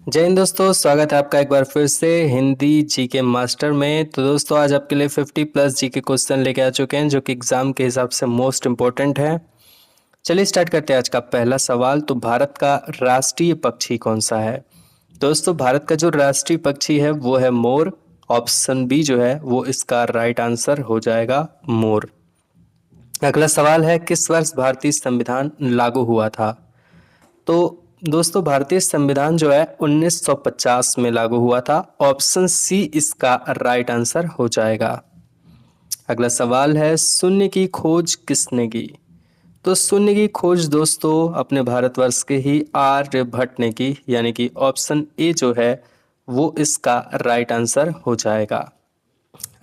जय हिंद दोस्तों, स्वागत है आपका एक बार फिर से हिंदी जीके मास्टर में। तो दोस्तों आज आपके लिए 50 प्लस जीके क्वेश्चन लेके आ चुके हैं जो कि एग्जाम के हिसाब से मोस्ट इम्पोर्टेंट है। चलिए स्टार्ट करते हैं आज का पहला सवाल। तो भारत का राष्ट्रीय पक्षी कौन सा है? दोस्तों भारत का जो राष्ट्रीय पक्षी है वो है मोर। ऑप्शन बी जो है वो इसका राइट आंसर हो जाएगा, मोर। अगला सवाल है, किस वर्ष भारतीय संविधान लागू हुआ था? तो दोस्तों भारतीय संविधान जो है 1950 में लागू हुआ था। ऑप्शन सी इसका राइट आंसर हो जाएगा। अगला सवाल है, शून्य की खोज किसने की? तो शून्य की खोज दोस्तों अपने भारतवर्ष के ही आर्यभट्ट ने की, यानी कि ऑप्शन ए जो है वो इसका राइट आंसर हो जाएगा।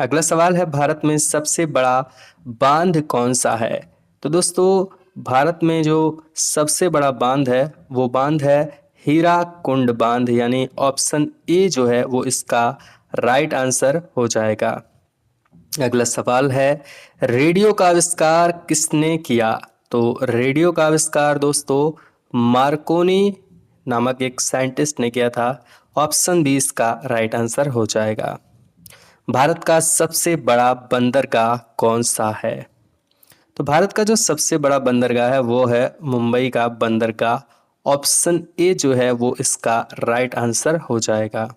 अगला सवाल है, भारत में सबसे बड़ा बांध कौन सा है? तो दोस्तों भारत में जो सबसे बड़ा बांध है वो बांध है हीराकुंड बांध, यानी ऑप्शन ए जो है वो इसका राइट आंसर हो जाएगा। अगला सवाल है, रेडियो का आविष्कार किसने किया? तो रेडियो का आविष्कार दोस्तों मार्कोनी नामक एक साइंटिस्ट ने किया था। ऑप्शन बी इसका राइट आंसर हो जाएगा। भारत का सबसे बड़ा बंदरगाह कौन सा है? तो भारत का जो सबसे बड़ा बंदरगाह है वो है मुंबई का बंदरगाह। ऑप्शन ए जो है वो इसका राइट आंसर हो जाएगा।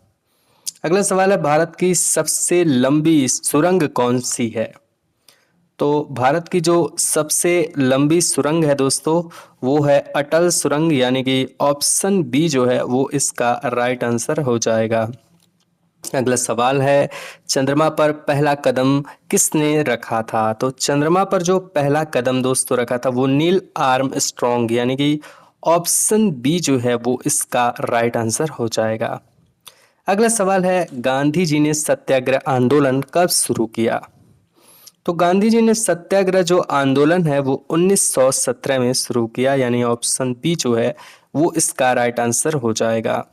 अगला सवाल है, भारत की सबसे लंबी सुरंग कौन सी है? तो भारत की जो सबसे लंबी सुरंग है दोस्तों वो है अटल सुरंग, यानी कि ऑप्शन बी जो है वो इसका राइट आंसर हो जाएगा। अगला सवाल है, चंद्रमा पर पहला कदम किसने रखा था? तो चंद्रमा पर जो पहला कदम दोस्तों रखा था वो नील आर्मस्ट्रॉन्ग, यानी कि ऑप्शन बी जो है वो इसका राइट आंसर हो जाएगा। अगला सवाल है, गांधी जी ने सत्याग्रह आंदोलन कब शुरू किया? तो गांधी जी ने सत्याग्रह जो आंदोलन है वो 1917 में शुरू किया, यानी ऑप्शन बी जो है वो इसका राइट आंसर हो जाएगा।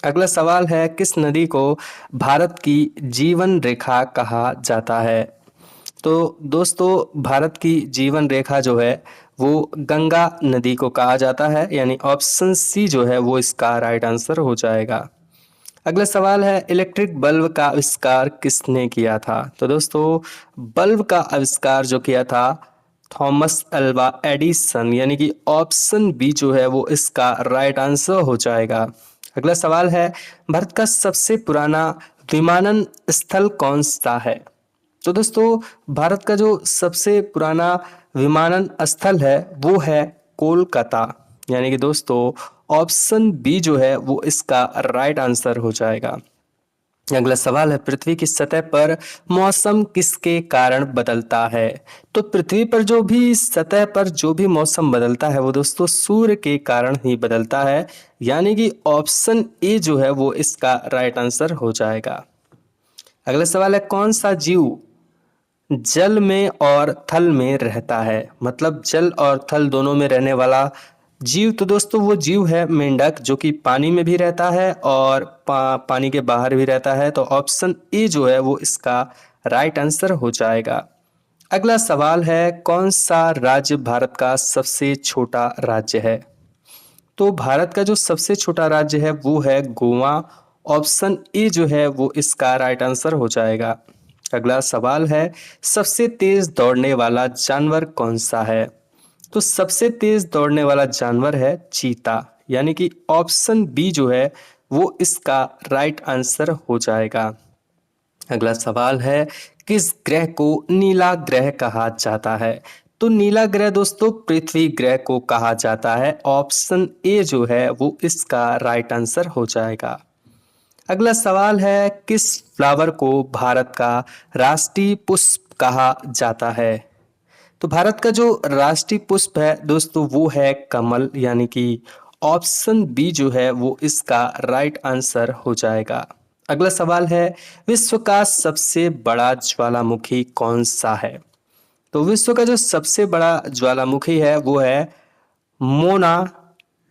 अगला सवाल है, किस नदी को भारत की जीवन रेखा कहा जाता है? तो दोस्तों भारत की जीवन रेखा जो है वो गंगा नदी को कहा जाता है, यानी ऑप्शन सी जो है वो इसका राइट आंसर हो जाएगा। अगला सवाल है, इलेक्ट्रिक बल्ब का आविष्कार किसने किया था? तो दोस्तों बल्ब का आविष्कार जो किया था थॉमस अल्वा एडिसन, यानी कि ऑप्शन बी जो है वो इसका राइट आंसर हो जाएगा। अगला सवाल है, भारत का सबसे पुराना विमानन स्थल कौन सा है? तो दोस्तों भारत का जो सबसे पुराना विमानन स्थल है वो है कोलकाता, यानी कि दोस्तों ऑप्शन बी जो है वो इसका राइट आंसर हो जाएगा। अगला सवाल है, पृथ्वी की सतह पर मौसम किसके कारण बदलता है? तो पृथ्वी पर जो भी सतह पर जो भी मौसम बदलता है वो दोस्तों सूर्य के कारण ही बदलता है, यानी कि ऑप्शन ए जो है वो इसका राइट आंसर हो जाएगा। अगला सवाल है, कौन सा जीव जल में और थल में रहता है? मतलब जल और थल दोनों में रहने वाला जीव तो दोस्तों वो जीव है मेंढक, जो कि पानी में भी रहता है और पानी के बाहर भी रहता है। तो ऑप्शन ए जो है वो इसका राइट आंसर हो जाएगा। अगला सवाल है, कौन सा राज्य भारत का सबसे छोटा राज्य है? तो भारत का जो सबसे छोटा राज्य है वो है गोवा। ऑप्शन ए जो है वो इसका राइट आंसर हो जाएगा। अगला सवाल है, सबसे तेज दौड़ने वाला जानवर कौन सा है? तो सबसे तेज दौड़ने वाला जानवर है चीता, यानी कि ऑप्शन बी जो है वो इसका राइट आंसर हो जाएगा। अगला सवाल है, किस ग्रह को नीला ग्रह कहा जाता है? तो नीला ग्रह दोस्तों पृथ्वी ग्रह को कहा जाता है। ऑप्शन ए जो है वो इसका राइट आंसर हो जाएगा। अगला सवाल है, किस फ्लावर को भारत का राष्ट्रीय पुष्प कहा जाता है? तो भारत का जो राष्ट्रीय पुष्प है दोस्तों वो है कमल, यानी कि ऑप्शन बी जो है वो इसका राइट आंसर हो जाएगा। अगला सवाल है, विश्व का सबसे बड़ा ज्वालामुखी कौन सा है? तो विश्व का जो सबसे बड़ा ज्वालामुखी है वो है मोना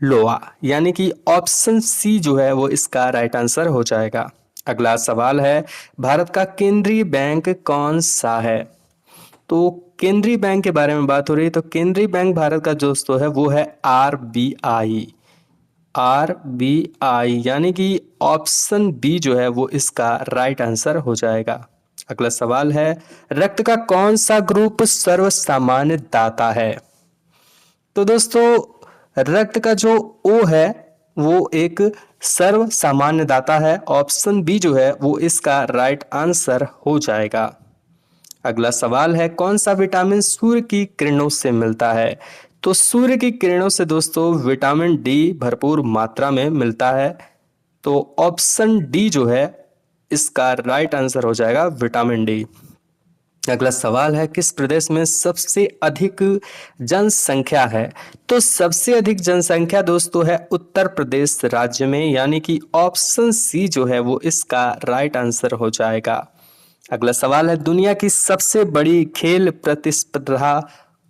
लोआ, यानी कि ऑप्शन सी जो है वो इसका राइट आंसर हो जाएगा। अगला सवाल है, भारत का केंद्रीय बैंक कौन सा है? तो केंद्रीय बैंक के बारे में बात हो रही है, तो केंद्रीय बैंक भारत का दोस्तों है वो है आरबीआई। RBI, यानी कि ऑप्शन बी जो है वो इसका राइट आंसर हो जाएगा। अगला सवाल है, रक्त का कौन सा ग्रुप सर्वसामान्य दाता है? तो दोस्तों रक्त का जो ओ है वो एक सर्व सामान्य दाता है। ऑप्शन बी जो है वो इसका राइट आंसर हो जाएगा। अगला सवाल है, कौन सा विटामिन सूर्य की किरणों से मिलता है? तो सूर्य की किरणों से दोस्तों विटामिन डी भरपूर मात्रा में मिलता है। तो ऑप्शन डी जो है इसका राइट आंसर हो जाएगा विटामिन डी। अगला सवाल है, किस प्रदेश में सबसे अधिक जनसंख्या है? तो सबसे अधिक जनसंख्या दोस्तों है उत्तर प्रदेश राज्य में, यानी कि ऑप्शन सी जो है वो इसका राइट आंसर हो जाएगा। अगला सवाल है, दुनिया की सबसे बड़ी खेल प्रतिस्पर्धा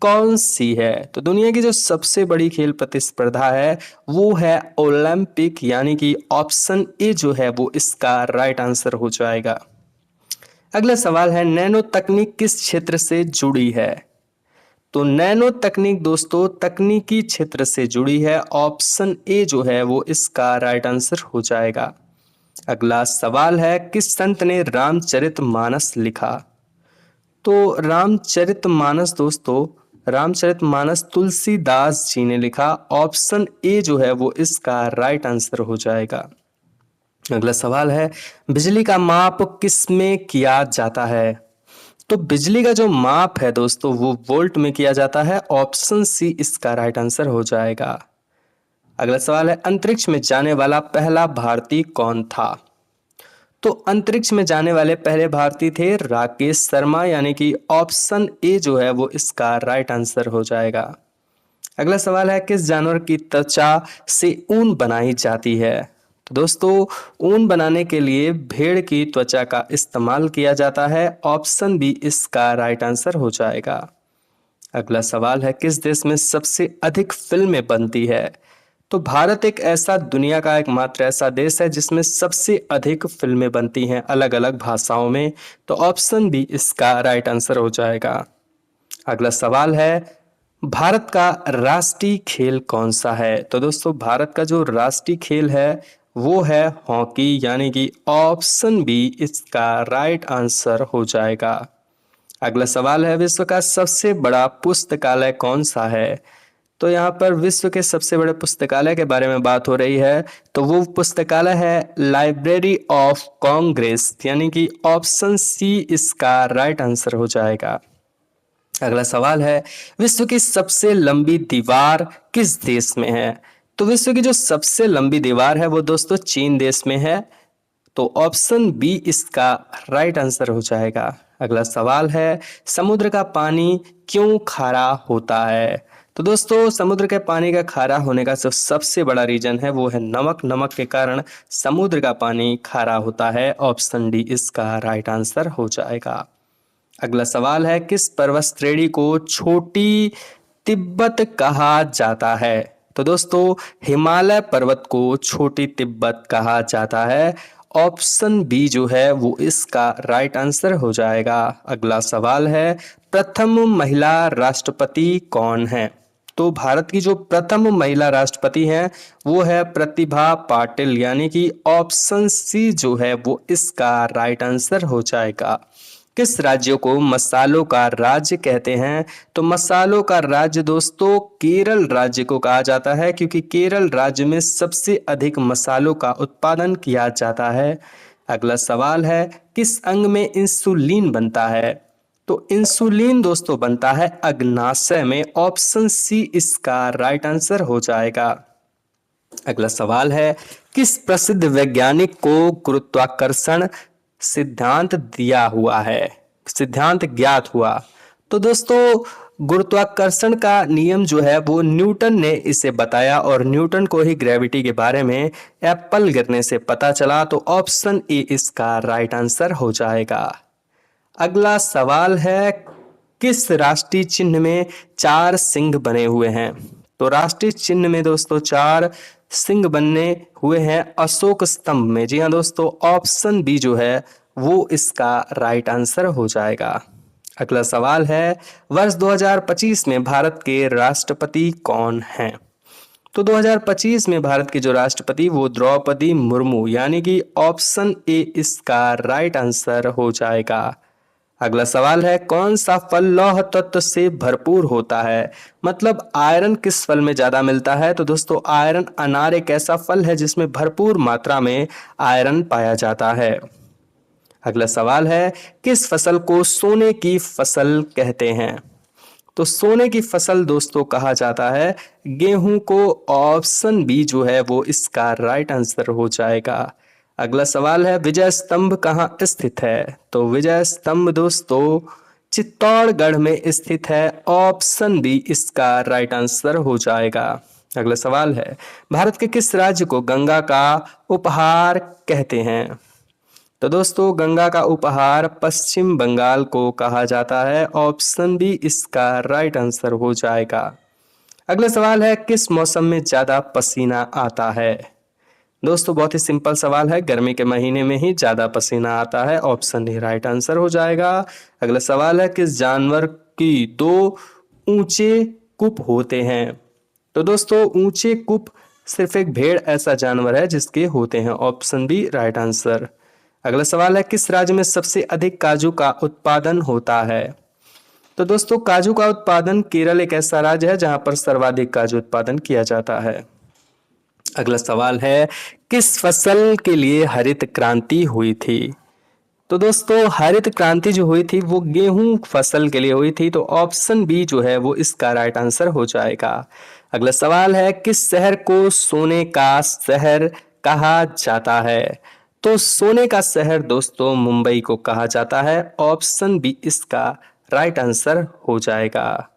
कौन सी है? तो दुनिया की जो सबसे बड़ी खेल प्रतिस्पर्धा है वो है ओलंपिक, यानी कि ऑप्शन ए जो है वो इसका राइट आंसर हो जाएगा। अगला सवाल है, नैनो तकनीक किस क्षेत्र से जुड़ी है? तो नैनो तकनीक दोस्तों तकनीकी क्षेत्र से जुड़ी है। ऑप्शन ए जो है वो इसका राइट आंसर हो जाएगा। अगला सवाल है, किस संत ने रामचरितमानस लिखा? तो रामचरितमानस दोस्तों रामचरितमानस तुलसीदास जी ने लिखा। ऑप्शन ए जो है वो इसका राइट आंसर हो जाएगा। अगला सवाल है, बिजली का माप किस में किया जाता है? तो बिजली का जो माप है दोस्तों वो वोल्ट में किया जाता है। ऑप्शन सी इसका राइट आंसर हो जाएगा। अगला सवाल है, अंतरिक्ष में जाने वाला पहला भारतीय कौन था? तो अंतरिक्ष में जाने वाले पहले भारतीय थे राकेश शर्मा, यानी कि ऑप्शन ए जो है वो इसका राइट आंसर हो जाएगा। अगला सवाल है, किस जानवर की त्वचा से ऊन बनाई जाती है? तो दोस्तों ऊन बनाने के लिए भेड़ की त्वचा का इस्तेमाल किया जाता है। ऑप्शन बी इसका राइट आंसर हो जाएगा। अगला सवाल है, किस देश में सबसे अधिक फिल्में बनती है? तो भारत एक ऐसा दुनिया का एकमात्र ऐसा देश है जिसमें सबसे अधिक फिल्में बनती हैं अलग अलग भाषाओं में। तो ऑप्शन बी इसका राइट आंसर हो जाएगा। अगला सवाल है, भारत का राष्ट्रीय खेल कौन सा है? तो दोस्तों भारत का जो राष्ट्रीय खेल है वो है हॉकी, यानी कि ऑप्शन बी इसका राइट आंसर हो जाएगा। अगला सवाल है, विश्व का सबसे बड़ा पुस्तकालय कौन सा है? तो यहाँ पर विश्व के सबसे बड़े पुस्तकालय के बारे में बात हो रही है। तो वो पुस्तकालय है लाइब्रेरी ऑफ कांग्रेस, यानी कि ऑप्शन सी इसका राइट आंसर हो जाएगा। अगला सवाल है, विश्व की सबसे लंबी दीवार किस देश में है? तो विश्व की जो सबसे लंबी दीवार है वो दोस्तों चीन देश में है। तो ऑप्शन बी इसका राइट आंसर हो जाएगा। अगला सवाल है, समुद्र का पानी क्यों खारा होता है? तो दोस्तों समुद्र के पानी का खारा होने का जो सबसे बड़ा रीजन है वो है नमक। नमक के कारण समुद्र का पानी खारा होता है। ऑप्शन डी इसका राइट आंसर हो जाएगा। अगला सवाल है, किस पर्वत श्रेणी को छोटी तिब्बत कहा जाता है? तो दोस्तों हिमालय पर्वत को छोटी तिब्बत कहा जाता है। ऑप्शन बी जो है वो इसका राइट आंसर हो जाएगा। अगला सवाल है, प्रथम महिला राष्ट्रपति कौन है? तो भारत की जो प्रथम महिला राष्ट्रपति हैं वो है प्रतिभा पाटिल, यानी कि ऑप्शन सी जो है वो इसका राइट आंसर हो जाएगा। किस राज्य को मसालों का राज्य कहते हैं? तो मसालों का राज्य दोस्तों केरल राज्य को कहा जाता है, क्योंकि केरल राज्य में सबसे अधिक मसालों का उत्पादन किया जाता है। अगला सवाल है, किस अंग में इंसुलिन बनता है? तो इंसुलिन दोस्तों बनता है अग्नाशय में। ऑप्शन सी इसका राइट आंसर हो जाएगा। अगला सवाल है, किस प्रसिद्ध वैज्ञानिक को गुरुत्वाकर्षण सिद्धांत ज्ञात हुआ? तो दोस्तों गुरुत्वाकर्षण का नियम जो है वो न्यूटन ने इसे बताया, और न्यूटन को ही ग्रेविटी के बारे में एप्पल गिरने से पता चला। तो ऑप्शन ए इसका राइट आंसर हो जाएगा। अगला सवाल है, किस राष्ट्रीय चिन्ह में 4 सिंह बने हुए हैं? तो राष्ट्रीय चिन्ह में दोस्तों 4 सिंह बने हुए हैं अशोक स्तंभ में। जी हाँ दोस्तों, ऑप्शन बी जो है वो इसका राइट आंसर हो जाएगा। अगला सवाल है, वर्ष 2025 में भारत के राष्ट्रपति कौन हैं? तो 2025 में भारत की जो राष्ट्रपति वो द्रौपदी मुर्मू, यानी कि ऑप्शन ए इसका राइट आंसर हो जाएगा। अगला सवाल है, कौन सा फल लौह तत्व से भरपूर होता है, मतलब आयरन किस फल में ज्यादा मिलता है? तो दोस्तों आयरन, अनार एक ऐसा फल है जिसमें भरपूर मात्रा में आयरन पाया जाता है। अगला सवाल है, किस फसल को सोने की फसल कहते हैं? तो सोने की फसल दोस्तों कहा जाता है गेहूं को। ऑप्शन बी जो है वो इसका राइट आंसर हो जाएगा। अगला सवाल है, विजय स्तंभ कहाँ स्थित है? तो विजय स्तंभ दोस्तों चित्तौड़गढ़ में स्थित है। ऑप्शन बी इसका राइट आंसर हो जाएगा। अगला सवाल है, भारत के किस राज्य को गंगा का उपहार कहते हैं? तो दोस्तों गंगा का उपहार पश्चिम बंगाल को कहा जाता है। ऑप्शन बी इसका राइट आंसर हो जाएगा। अगला सवाल है, किस मौसम में ज्यादा पसीना आता है? दोस्तों बहुत ही सिंपल सवाल है, गर्मी के महीने में ही ज्यादा पसीना आता है। ऑप्शन डी राइट आंसर हो जाएगा। अगला सवाल है, किस जानवर की दो ऊंचे कुप होते हैं? तो दोस्तों ऊंचे कुप सिर्फ एक भेड़ ऐसा जानवर है जिसके होते हैं। Option B right answer. अगला सवाल है, किस राज्य में सबसे अधिक काजू का उत्पादन होता है? तो दोस्तों काजू का उत्पादन, केरल एक ऐसा राज्य है जहां पर सर्वाधिक काजू उत्पादन किया जाता है। अगला सवाल है, किस फसल के लिए हरित क्रांति हुई थी? तो दोस्तों हरित क्रांति जो हुई थी वो गेहूं फसल के लिए हुई थी। तो ऑप्शन बी जो है वो इसका राइट आंसर हो जाएगा। अगला सवाल है, किस शहर को सोने का शहर कहा जाता है? तो सोने का शहर दोस्तों मुंबई को कहा जाता है। ऑप्शन बी इसका राइट आंसर हो जाएगा।